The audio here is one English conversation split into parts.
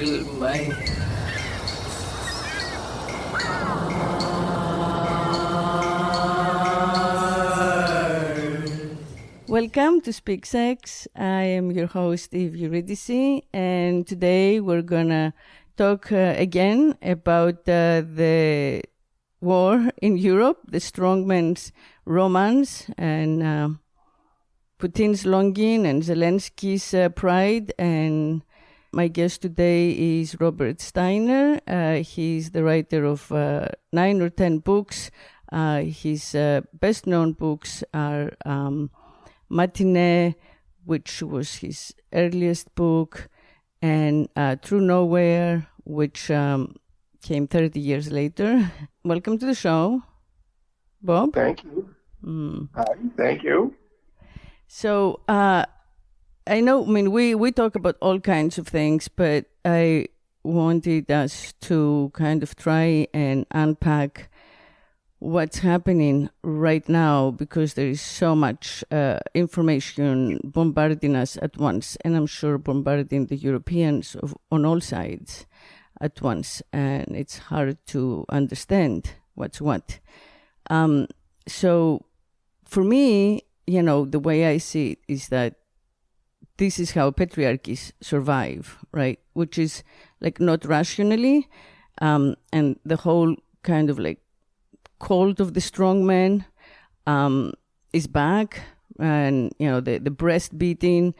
Goodbye. Welcome to Speak Sex. I am your host, Eurydice, and today we're gonna talk again about the war in Europe, the strongmen's romance, and Putin's longing and Zelensky's pride. And my guest today is Robert Steiner. He's the writer of 9 or 10 books. His best-known books are Matinee, which was his earliest book, and True Nowhere, which came 30 years later. Welcome to the show, Bob. Thank you. Hi, thank you. So I know, we talk about all kinds of things, but I wanted us to kind of try and unpack what's happening right now, because there is so much information bombarding us at once, and I'm sure bombarding the Europeans on all sides at once, and it's hard to understand what's what. So for me, the way I see it is that this is how patriarchies survive, right? Which is like not rationally, and the whole kind of like cult of the strongman is back, and the breast beating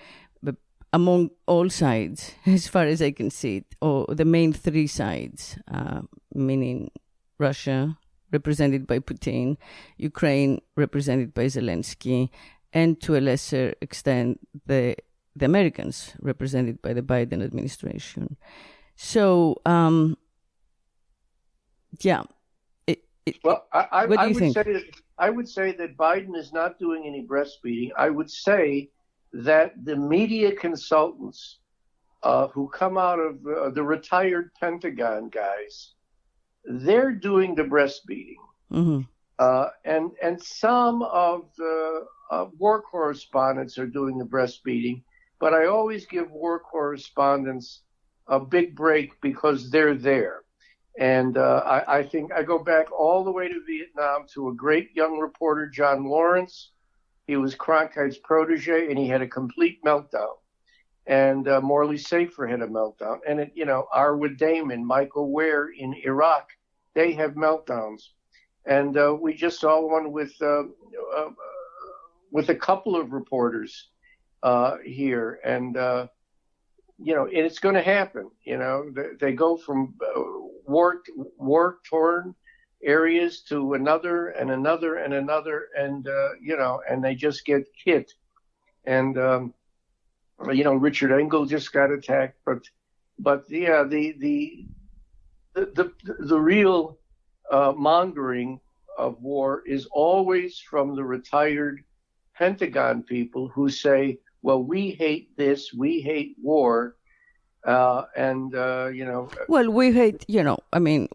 among all sides, as far as I can see it, or the main 3 sides, meaning Russia, represented by Putin, Ukraine, represented by Zelensky, and to a lesser extent the Americans, represented by the Biden administration. So, yeah. Well, what do you think? I would say that Biden is not doing any breastfeeding. I would say that the media consultants who come out of the retired Pentagon guys, they're doing the breastfeeding. Mm-hmm. And some of the war correspondents are doing the breastfeeding, but I always give war correspondents a big break because they're there. And I think I go back all the way to Vietnam to a great young reporter, John Lawrence. He was Cronkite's protege, and he had a complete meltdown. And Morley Safer had a meltdown. And, Arwood Damon, Michael Ware in Iraq, they have meltdowns. And we just saw one with a couple of reporters here. And, and it's going to happen. They go from war-torn areas to another and another and another, and and they just get hit. And Richard Engel just got attacked, but yeah, the real mongering of war is always from the retired Pentagon people who say, well, we hate this, we hate war. Well, we hate,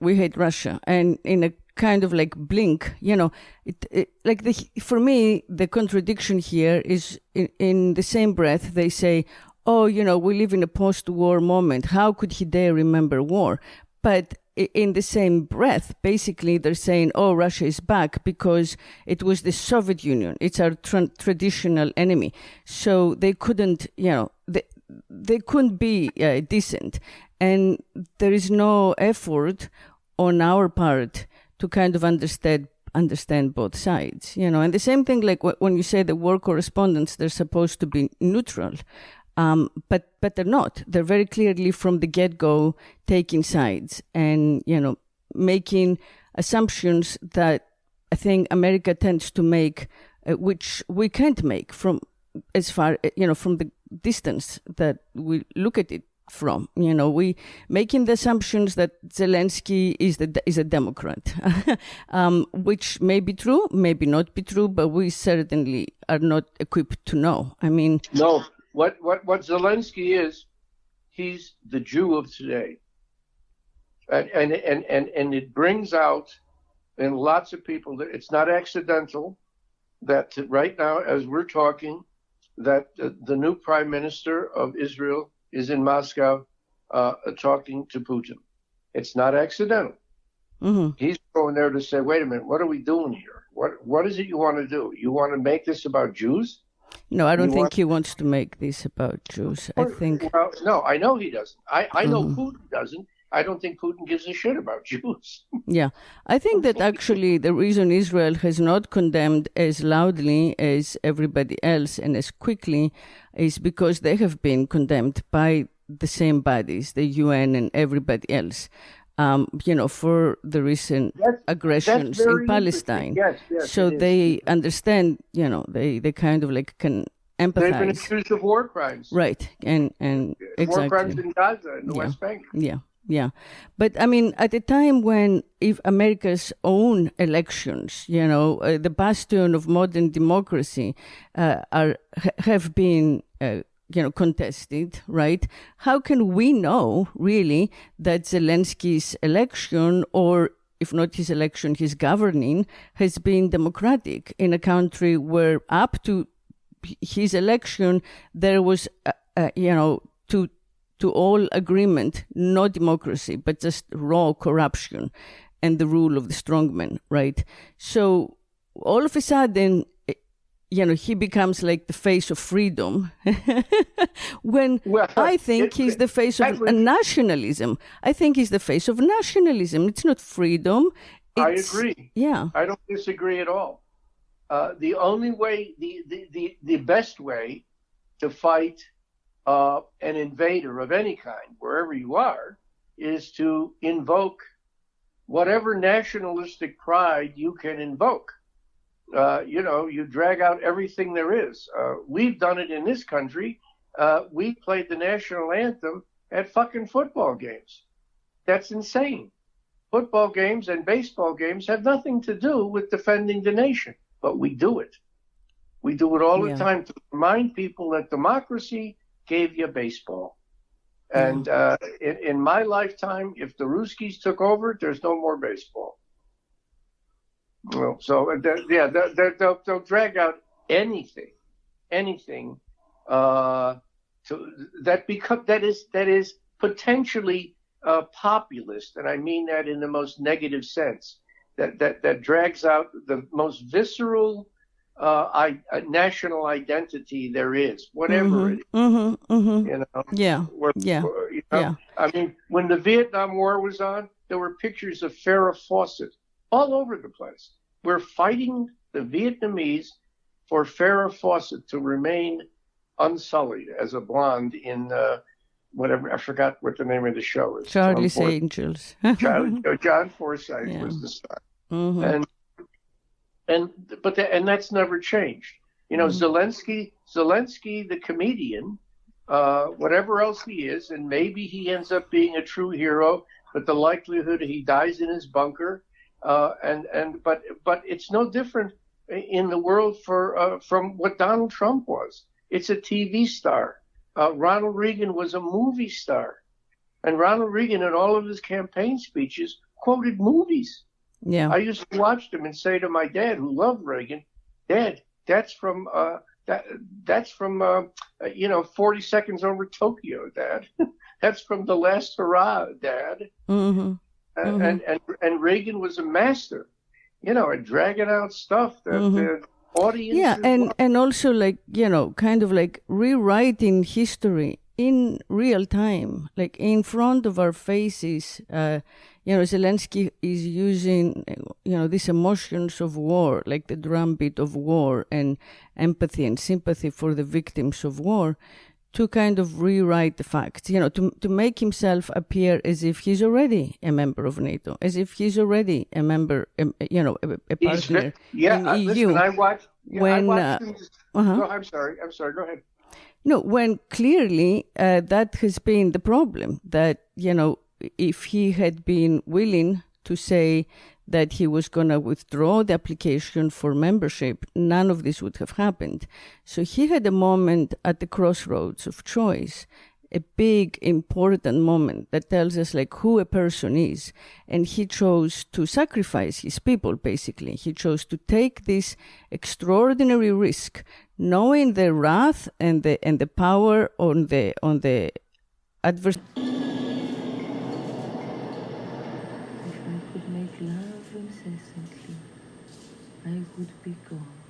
we hate Russia, and in a kind of like blink, for me, the contradiction here is in the same breath, they say, oh, we live in a post-war moment. How could he dare remember war? But in the same breath, basically, they're saying, oh, Russia is back because it was the Soviet Union. It's our traditional enemy. So they couldn't, they couldn't be decent. And there is no effort on our part to kind of understand both sides, And the same thing, like when you say the war correspondents, they're supposed to be neutral. But they're not. They're very clearly from the get-go taking sides and, making assumptions that I think America tends to make, which we can't make from as far, from the distance that we look at it from. We making the assumptions that Zelensky is a Democrat, which may be true, maybe not be true, but we certainly are not equipped to know. No. What Zelensky is, he's the Jew of today, and it brings out in lots of people that it's not accidental that right now, as we're talking, that the new prime minister of Israel is in Moscow talking to Putin. It's not accidental. Mm-hmm. He's going there to say, wait a minute, what are we doing here? What is it you want to do? You want to make this about Jews? No, I don't think he wants to make this about Jews. I think. Well, no, I know he doesn't. I know Putin doesn't. I don't think Putin gives a shit about Jews. Yeah, I think that actually the reason Israel has not condemned as loudly as everybody else and as quickly is because they have been condemned by the same bodies, the UN and everybody else, for the recent aggressions in Palestine. Yes, so they understand, they kind of like can empathize. They've been accused of war crimes. Right, and exactly. War crimes in Gaza, in the West Bank. Yeah. But I mean, at a time when if America's own elections, the bastion of modern democracy have been, contested, right? How can we know really that Zelensky's election, or if not his election, his governing, has been democratic in a country where up to his election, there was, to all agreement, no democracy, but just raw corruption and the rule of the strongmen, right? So all of a sudden, he becomes like the face of freedom when I think he's the face of nationalism. I think he's the face of nationalism. It's not freedom. I agree. Yeah. I don't disagree at all. The only way, the best way to fight an invader of any kind, wherever you are, is to invoke whatever nationalistic pride you can invoke. You drag out everything there is. We've done it in this country. We played the national anthem at fucking football games. That's insane. Football games and baseball games have nothing to do with defending the nation, but we do it. We do it all the time to remind people that democracy gave you baseball. And in my lifetime, if the Ruskies took over, there's no more baseball. Well, so they'll drag out anything that is potentially populist, and I mean that in the most negative sense. That drags out the most visceral national identity there is, whatever it is. I mean, when the Vietnam War was on, there were pictures of Farrah Fawcett all over the place. We're fighting the Vietnamese for Farrah Fawcett to remain unsullied as a blonde in whatever, I forgot what the name of the show is. Charlie's Angels. John Forsythe was the star. Mm-hmm. And that's never changed. Zelensky the comedian, whatever else he is, and maybe he ends up being a true hero, but the likelihood he dies in his bunker, but it's no different in the world from what Donald Trump was. It's a TV star. Ronald Reagan was a movie star, and Ronald Reagan in all of his campaign speeches quoted movies. Yeah, I used to watch them and say to my dad, who loved Reagan, "Dad, that's from 40 Seconds Over Tokyo, Dad. That's from The Last Hurrah, Dad." Mm-hmm. And Reagan was a master, at dragging out stuff that the audience. Yeah, and also kind of like rewriting history in real time, like in front of our faces. Zelensky is using, these emotions of war, like the drumbeat of war and empathy and sympathy for the victims of war, to kind of rewrite the facts, to make himself appear as if he's already a member of NATO, as if he's already a member, a partner in EU. Listen, I watched I'm sorry, go ahead. No, when clearly that has been the problem, that, if he had been willing to say that he was going to withdraw the application for membership, none of this would have happened. So he had a moment at the crossroads of choice, a big, important moment that tells us who a person is. And he chose to sacrifice his people, basically. He chose to take this extraordinary risk, knowing the wrath and the power on the adverse. make love incessantly, I would be gone.